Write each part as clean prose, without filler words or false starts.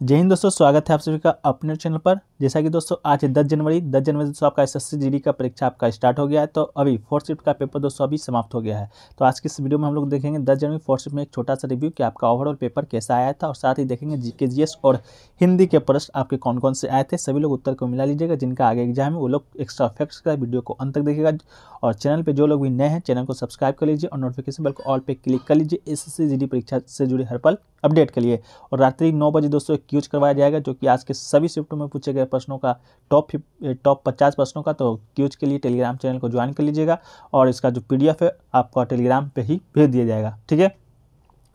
जय हिंद दोस्तों, स्वागत है आप सभी का अपने चैनल पर। जैसा कि दोस्तों आज 10 जनवरी दोस्तों आपका एसएससी जीडी का परीक्षा आपका स्टार्ट हो गया है। तो अभी फोर्थ शिफ्ट का पेपर दोस्तों अभी समाप्त हो गया है। तो आज की इस वीडियो में हम लोग देखेंगे 10 जनवरी फोर्थ शिफ्ट में एक छोटा सा रिव्यू कि आपका ओवरऑल पेपर कैसा आया था, और साथ ही देखेंगे जीके जीएस और हिंदी के प्रश्न आपके कौन कौन से आए थे। सभी लोग उत्तर को मिला लीजिएगा। जिनका आगे एग्जाम है वो लोग एक्स्ट्रा फैक्ट्स का वीडियो को अंत तक देखिएगा। और चैनल पर जो लोग भी नए हैं चैनल को सब्सक्राइब कर लीजिए और नोटिफिकेशन बेल को ऑल पे क्लिक कर लीजिए एसएससी जीडी परीक्षा से जुड़े हर पल अपडेट के लिए। और रात्रि 9 बजे दोस्तों एक क्यूज करवाया जाएगा जो कि आज के सभी शिफ्टों में पूछे गए प्रश्नों का टॉप 50 प्रश्नों का। तो क्यूज के लिए टेलीग्राम चैनल को ज्वाइन कर लीजिएगा और इसका जो पीडीएफ है आपका टेलीग्राम पे ही भेज दिया जाएगा, ठीक है।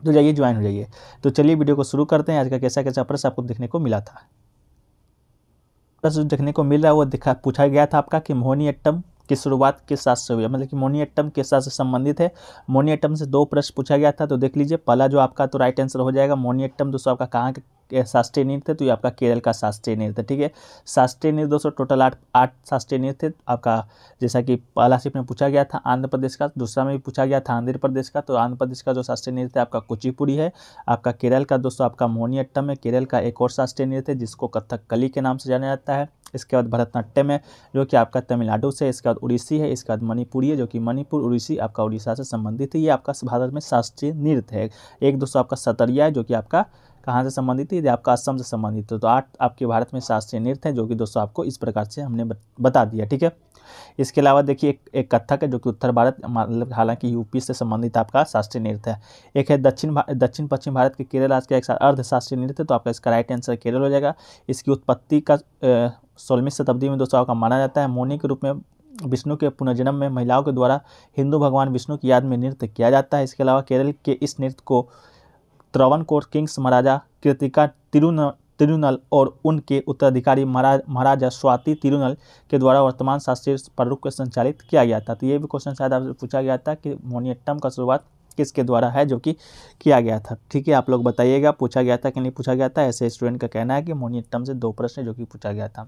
तो जाइए ज्वाइन हो जाइए। तो चलिए वीडियो को शुरू करते हैं। आज का कैसा कैसा प्रश्न आपको देखने को मिला था। प्रश्न देखने को मिल रहा है वो पूछा गया था आपका कि मोहिनीअट्टम की शुरुआत किस शास्त्र से हुई, मतलब कि मोहिनीअट्टम किस शास्त्र से संबंधित है। मोहिनीअट्टम से 2 प्रश्न पूछा गया था। तो देख लीजिए, पहला जो आपका तो राइट आंसर हो जाएगा मोहिनीअट्टम दोस्तों आपका कहाँ के शास्त्रीय नृत्य, तो ये आपका केरल का शास्त्रीय नृत्य, ठीक है। शास्त्रीय नृत्य दोस्तों टोटल 8 शास्त्रीय नृत्य आपका, जैसा कि पहला शिफ्ट में पूछा गया था आंध्र प्रदेश का, दूसरा में भी पूछा गया था आंध्र प्रदेश का। तो आंध्र प्रदेश का जो शास्त्रीय नृत्य आपका कुचिपुड़ी है। आपका केरल का दोस्तों आपका मोहिनीअट्टम है। केरल का एक और शास्त्रीय नृत्य जिसको कथकली के नाम से जाना जाता है। इसके बाद भरतनाट्यम है जो कि आपका तमिलनाडु से। इसके बाद उड़ीसी है। इसके बाद मणिपुरी है जो कि मणिपुर उड़ीसी आपका उड़ीसा से संबंधित है। ये आपका भारत में शास्त्रीय नृत्य है। एक दोस्तों आपका सतरिया है जो कि आपका कहाँ से संबंधित है, ये आपका असम से संबंधित है। तो 8 आपके भारत में शास्त्रीय नृत्य है जो कि दोस्तों आपको इस प्रकार से हमने बता दिया, ठीक है। इसके अलावा देखिए एक कथक है जो कि उत्तर भारत, मतलब हालांकि यूपी से संबंधित आपका शास्त्रीय नृत्य है। एक है दक्षिण पश्चिम भारत के केरल राज्य का एक अर्ध शास्त्रीय नृत्य। तो आपका इसका राइट आंसर केरल हो जाएगा। इसकी उत्पत्ति का 16वीं शताब्दी में दोस्तों आपका माना जाता है। मौनी के रूप में विष्णु के पुनर्जन्म में महिलाओं के द्वारा हिंदू भगवान विष्णु की याद में नृत्य किया जाता है। इसके अलावा केरल के इस नृत्य को त्रावणकोर किंग्स महाराजा कृतिका तिरुनल और उनके उत्तराधिकारी महाराजा स्वाति तिरुनल के द्वारा वर्तमान शास्त्रीय प्रारूप से संचालित किया गया था। तो ये भी क्वेश्चन शायद आपसे पूछा गया था कि मोहिनीअट्टम का शुरुआत किसके द्वारा है जो कि किया गया था, ठीक है। आप लोग बताइएगा पूछा गया था कि नहीं पूछा गया था। ऐसे स्टूडेंट का कहना है कि मोहिनीअट्टम से 2 प्रश्न जो कि पूछा गया था।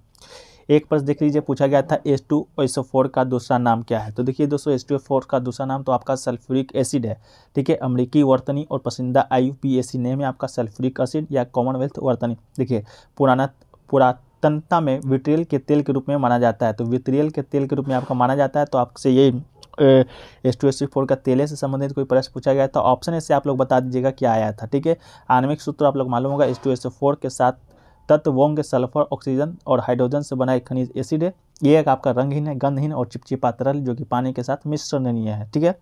एक प्रश्न देख लीजिए, पूछा गया था H2SO4 का दूसरा नाम क्या है। तो देखिए दोस्तों H2SO4 का दूसरा नाम तो आपका सल्फ्यूरिक एसिड है, ठीक है। अमेरिकी वर्तनी और पसंदीदा IUPAC नेम है आपका सल्फ्यूरिक एसिड या कॉमनवेल्थ वर्तनी। देखिए पुरातनता में विट्रियल के तेल के रूप में माना जाता है। तो विट्रियल के तेल के रूप में आपका माना जाता है। तो आपसे ये H2SO4 का तेल से संबंधित कोई प्रश्न पूछा गया था, ऑप्शन ए से आप लोग बता दीजिएगा क्या आया था, ठीक है। आणविक सूत्र आप लोग मालूम होगा, H2SO4 के साथ तत्व वोंग सल्फर ऑक्सीजन और हाइड्रोजन से बना एक खनिज एसिड है। ये एक आपका रंगहीन है, गंधहीन और चिपचिपा तरल जो कि पानी के साथ मिश्रणीय है, ठीक है।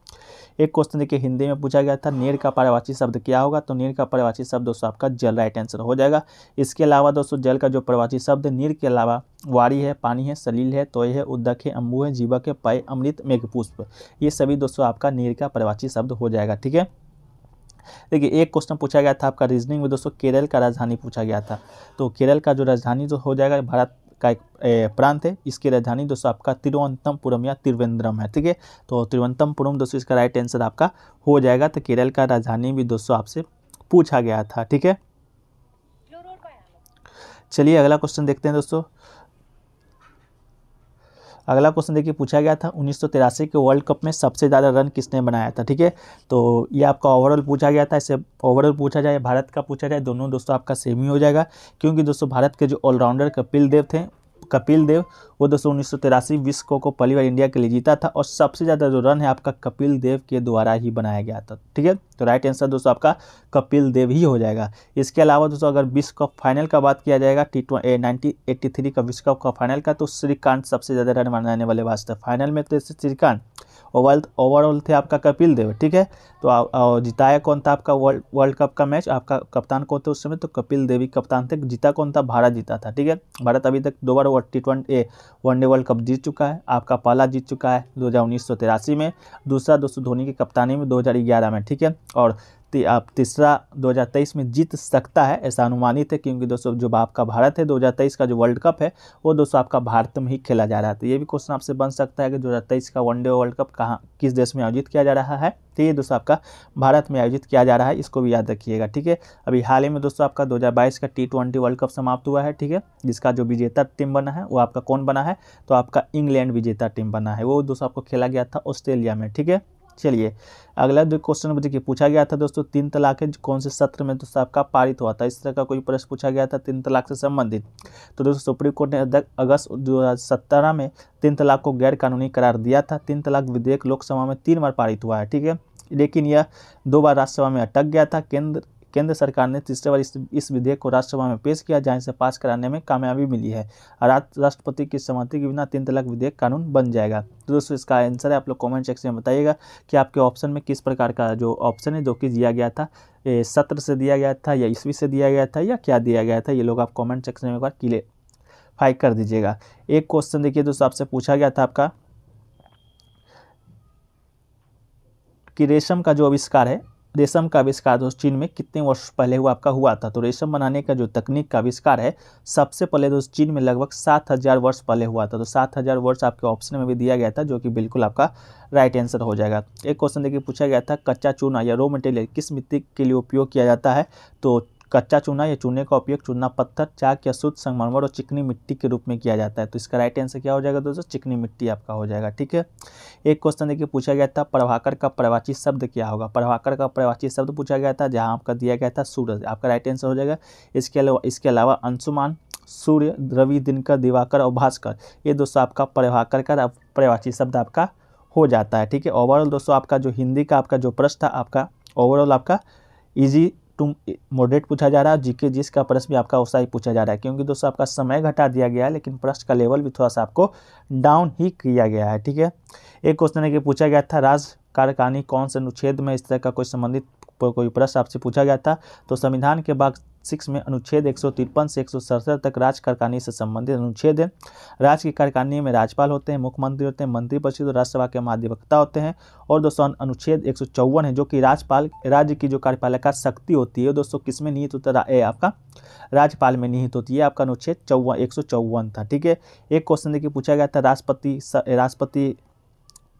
एक क्वेश्चन देखिए हिंदी में पूछा गया था, नीर का पर्यायवाची शब्द क्या होगा। तो नीर का पर्यायवाची शब्द दोस्तों आपका जल, राइट आंसर हो जाएगा। इसके अलावा दोस्तों जल का जो पर्यायवाची शब्द नीर के अलावा वारी है, पानी है, सलील है, तोय है, उद्दक है, अम्बु है, जीवक है, पय, अमृत, मेघपुष्प, ये सभी दोस्तों आपका नीर का पर्यायवाची शब्द हो जाएगा, ठीक है। देखिए एक क्वेश्चन पूछा गया था आपका रीजनिंग में दोस्तों, केरल का राजधानी पूछा गया था। तो केरल का जो राजधानी जो हो जाएगा, भारत का एक प्रांत है, इसकी राजधानी दोस्तों आपका तिरुवनंतपुरम या त्रिवेंद्रम है, ठीक है। तो त्रिवेंद्रपुरम दोस्तों इसका राइट आंसर आपका हो जाएगा। तो केरल का राजधानी भी दोस्तों आपसे पूछा गया था, ठीक है। चलिए अगला क्वेश्चन देखते हैं दोस्तों। अगला क्वेश्चन देखिए पूछा गया था 1983 के वर्ल्ड कप में सबसे ज़्यादा रन किसने बनाया था, ठीक है। तो ये आपका ओवरऑल पूछा गया था। इसे ओवरऑल पूछा जाए भारत का पूछा जाए, दोनों दोस्तों आपका सेम ही हो जाएगा, क्योंकि दोस्तों भारत के जो ऑलराउंडर कपिल देव वो दोस्तों 1983 विश्व को पहली बार इंडिया के लिए जीता था। और सबसे ज़्यादा जो रन है आपका कपिल देव के द्वारा ही बनाया गया था, ठीक है। तो राइट आंसर दोस्तों आपका कपिल देव ही हो जाएगा। इसके अलावा दोस्तों अगर विश्व कप फाइनल का बात किया जाएगा 1983 का विश्व कप का फाइनल का, तो श्रीकांत सबसे ज़्यादा रन बनाने वाले वास्ते फाइनल में थे श्रीकांत। ओवरऑल थे आपका कपिल देव, ठीक है। तो जिताया कौन था आपका वर्ल्ड कप का मैच, आपका कप्तान कौन थे उस समय, तो कपिल देव ही कप्तान थे। जीता कौन था, भारत जीता था, ठीक है। भारत अभी तक 2 बार वनडे वर्ल्ड कप जीत चुका है। आपका पहला जीत चुका है 1983 में, दूसरा दोस्तों धोनी की कप्तानी में 2011 में, ठीक है। और आप तीसरा 2023 में जीत सकता है ऐसा अनुमानित है, क्योंकि दोस्तों जो आपका भारत है 2023 का जो वर्ल्ड कप है वो दोस्तों आपका भारत में ही खेला जा रहा है। तो ये भी क्वेश्चन आपसे बन सकता है कि 2023 का वनडे वर्ल्ड कप किस देश में आयोजित किया जा रहा है। तो ये दोस्तों आपका भारत में आयोजित किया जा रहा है, इसको भी याद रखिएगा, ठीक है। अभी हाल ही में दोस्तों आपका 2022 का T20 वर्ल्ड कप समाप्त हुआ है, ठीक है। जिसका जो विजेता टीम बना है वो आपका कौन बना है, तो आपका इंग्लैंड विजेता टीम बना है। वो दोस्तों आपको खेला गया था ऑस्ट्रेलिया में, ठीक है। चलिए अगला जो क्वेश्चन देखिए पूछा गया था दोस्तों, 3 तलाक है कौन से सत्र में दोस्तों आपका पारित हुआ था। इस तरह का कोई प्रश्न पूछा गया था 3 तलाक से संबंधित। तो दोस्तों सुप्रीम कोर्ट ने अगस्त 2017 में 3 तलाक को गैर कानूनी करार दिया था। 3 तलाक विधेयक लोकसभा में 3 बार पारित हुआ है, ठीक है, लेकिन यह 2 बार राज्यसभा में अटक गया था। केंद्र सरकार ने तीसरे बार इस विधेयक को राज्यसभा में पेश किया, जहां से पास कराने में कामयाबी मिली है। राष्ट्रपति की सहमति के बिना 3 तलाक विधेयक कानून बन जाएगा। तो दोस्तों इसका आंसर है, आप लोग कमेंट सेक्शन में बताइएगा कि आपके ऑप्शन में किस प्रकार का जो ऑप्शन है जो कि दिया गया था, सत्र से दिया गया था या ईस्वी से दिया गया था या क्या दिया गया था। ये लोग आप कमेंट सेक्शन में एक बार क्लियर कर दीजिएगा। एक क्वेश्चन देखिए दोस्तों आपसे पूछा गया था आपका कि रेशम का जो आविष्कार है, रेशम का आविष्कार दोस्तों चीन में कितने वर्ष पहले हुआ था। तो रेशम बनाने का जो तकनीक का आविष्कार है सबसे पहले दोस्तों चीन में लगभग 7000 वर्ष पहले हुआ था। तो 7000 वर्ष आपके ऑप्शन में भी दिया गया था, जो कि बिल्कुल आपका राइट आंसर हो जाएगा। एक क्वेश्चन देखिए पूछा गया था कच्चा चूना या रॉ मटेरियल किस मिट्टी के लिए उपयोग किया जाता है। तो कच्चा चूना या चूने का उपयोग चूना पत्थर, चाक या शुद्ध संगमरमर और चिकनी मिट्टी के रूप में किया जाता है। तो इसका राइट आंसर क्या हो जाएगा दोस्तों, चिकनी मिट्टी आपका हो जाएगा, ठीक है। एक क्वेश्चन देखिए पूछा गया था प्रभाकर का पर्यायवाची शब्द क्या होगा। प्रभाकर का पर्यायवाची शब्द पूछा गया था, जहां आपका दिया गया था सूरज, आपका राइट आंसर हो जाएगा। इसके अलावा अंशुमान, सूर्य, रवि, दिनकर, दिवाकर और भास्कर, ये दोस्तों आपका प्रभाकर का पर्यायवाची शब्द आपका हो जाता है, ठीक है। ओवरऑल दोस्तों आपका जो हिंदी का आपका जो प्रश्न था आपका ओवरऑल आपका इजी टू मॉडरेट पूछा जा रहा है। जीके जिसका प्रश्न भी आपका वैसा ही पूछा जा रहा है, क्योंकि दोस्तों आपका समय घटा दिया गया है, लेकिन प्रश्न का लेवल भी थोड़ा सा आपको डाउन ही किया गया है, ठीक है। एक क्वेश्चन है कि पूछा गया था राज कार्यकारिणी कौन से अनुच्छेद में, इस तरह का कोई संबंधित कोई प्रश्न आपसे पूछा गया था। तो संविधान के भाग 6 में अनुच्छेद 153 से 167 तक राज्य कार्यकारिणी से संबंधित अनुच्छेद है। राज्य की कार्यकारिणी में राज्यपाल होते हैं, मुख्यमंत्री होते हैं, मंत्रिपरिषद और राज्यसभा के महाधिवक्ता होते हैं। और दोस्तों अनुच्छेद 154 है, जो कि राज्य की जो कार्यपालिका शक्ति होती है दोस्तों किस में निहित होता है, आपका राज्यपाल में निहित होती है। आपका अनुच्छेद 154 था, ठीक है। एक क्वेश्चन देखिए पूछा गया था राष्ट्रपति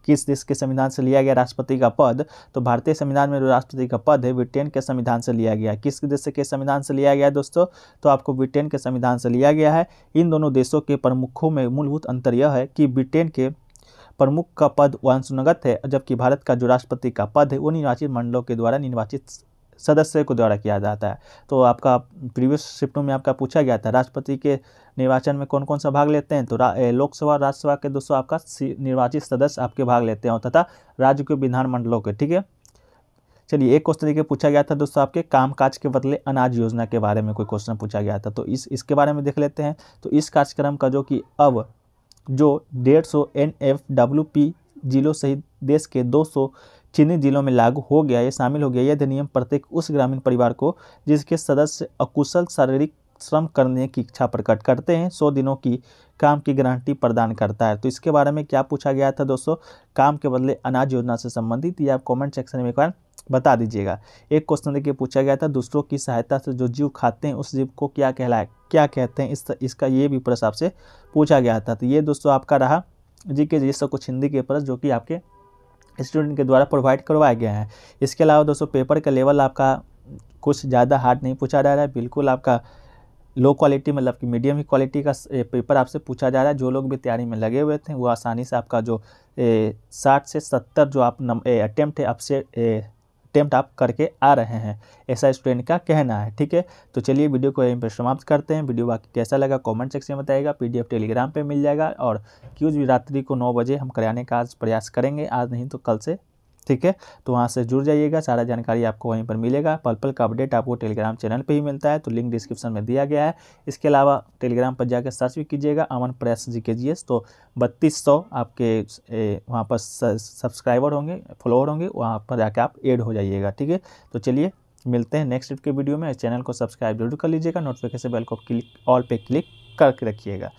किस देश के संविधान से लिया गया राष्ट्रपति का पद। तो भारतीय संविधान में जो राष्ट्रपति का पद है ब्रिटेन के संविधान से लिया गया है। किस देश के संविधान से लिया गया है दोस्तों, तो आपको ब्रिटेन के संविधान से लिया गया है। इन दोनों देशों के प्रमुखों में मूलभूत अंतर यह है कि ब्रिटेन के प्रमुख का पद वंशानुगत है, जबकि भारत का जो राष्ट्रपति का पद है वो निर्वाचित मंडलों के द्वारा निर्वाचित सदस्य को द्वारा किया जाता है। तो आपका प्रीवियस शिफ्टों में आपका पूछा गया था राष्ट्रपति के निर्वाचन में कौन कौन सा भाग लेते हैं। तो लोकसभा राज्यसभा के दोस्तों आपका निर्वाचित सदस्य आपके भाग लेते हैं तथा राज्य के विधानमंडलों के, ठीक है। चलिए एक क्वेश्चन देखिए पूछा गया था दोस्तों आपके कामकाज के बदले अनाज योजना के बारे में कोई क्वेश्चन पूछा गया था। तो इसके बारे में देख लेते हैं। तो इस कार्यक्रम का जो कि अब जो 150 NFWP जिलों सहित देश के 200 चिन्हित जिलों में लागू हो गया, ये शामिल हो गया। यह अधिनियम प्रत्येक उस ग्रामीण परिवार को जिसके सदस्य अकुशल शारीरिक श्रम करने की इच्छा प्रकट करते हैं 100 दिनों की काम की गारंटी प्रदान करता है। तो इसके बारे में क्या पूछा गया था दोस्तों, काम के बदले अनाज योजना से संबंधित, ये आप कमेंट सेक्शन में एक बार बता दीजिएगा। एक क्वेश्चन देखिए पूछा गया था दूसरों की सहायता से जो जीव खाते हैं उस जीव को क्या कहते हैं, इसका ये भी प्रश्न आपसे पूछा गया था। तो ये दोस्तों आपका रहा जी के जैसा कुछ हिंदी के प्रश्न जो कि आपके स्टूडेंट के द्वारा प्रोवाइड करवाए गए हैं। इसके अलावा दोस्तों पेपर का लेवल आपका कुछ ज़्यादा हार्ड नहीं पूछा जा रहा है, बिल्कुल आपका लो क्वालिटी मतलब कि मीडियम ही क्वालिटी का पेपर आपसे पूछा जा रहा है। जो लोग भी तैयारी में लगे हुए थे वो आसानी से आपका जो 60 से 70 जो आप अटेम्प्ट आप करके आ रहे हैं, ऐसा स्टूडेंट का कहना है, ठीक है। तो चलिए वीडियो को यहीं पर समाप्त करते हैं। वीडियो बाकी कैसा लगा कमेंट सेक्शन में बताइएगा। PDF टेलीग्राम पे मिल जाएगा और क्यूज भी रात्रि को 9 बजे हम कराने का आज प्रयास करेंगे, आज नहीं तो कल से, ठीक है। तो वहाँ से जुड़ जाइएगा, सारा जानकारी आपको वहीं पर मिलेगा। पल पल का अपडेट आपको टेलीग्राम चैनल पे ही मिलता है, तो लिंक डिस्क्रिप्शन में दिया गया है। इसके अलावा टेलीग्राम पर जाकर सर्च भी कीजिएगा अमन प्रेस GK GS, तो 3200 आपके वहाँ पर सब्सक्राइबर होंगे, फॉलोअर होंगे, वहाँ पर जाकर आप ऐड हो जाइएगा, ठीक है। तो चलिए मिलते हैं नेक्स्ट के वीडियो में। चैनल को सब्सक्राइब जरूर कर लीजिएगा, नोटिफिकेशन बेल को ऑल पे क्लिक करके रखिएगा।